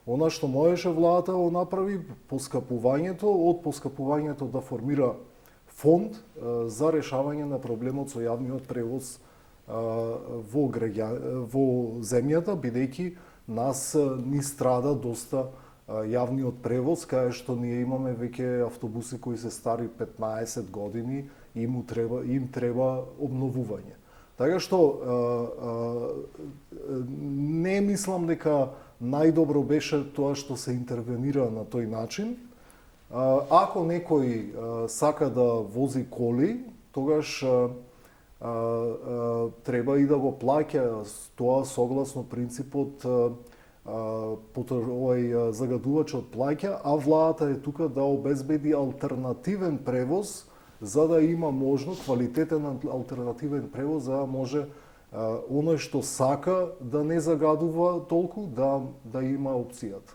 Она што можеше владата го направи поскапувањето, од поскапувањето да формира фонд за решавање на проблемот со јавниот превоз во земјата, бидејќи нас ни страда доста јавниот превоз, кај што ние имаме веќе автобуси кои се стари 15 години и им треба обновување. Така што не мислам дека најдобро беше тоа што се интервенира на тој начин. Ако некој сака да вози коли, тогаш треба и да го плаќа тоа согласно принципот овој загадувачот плаќа, а владата е тука да обезбеди алтернативен превоз за да има можно квалитетен алтернативен превоз, за да може оној што сака да не загадува толку да има опцијата.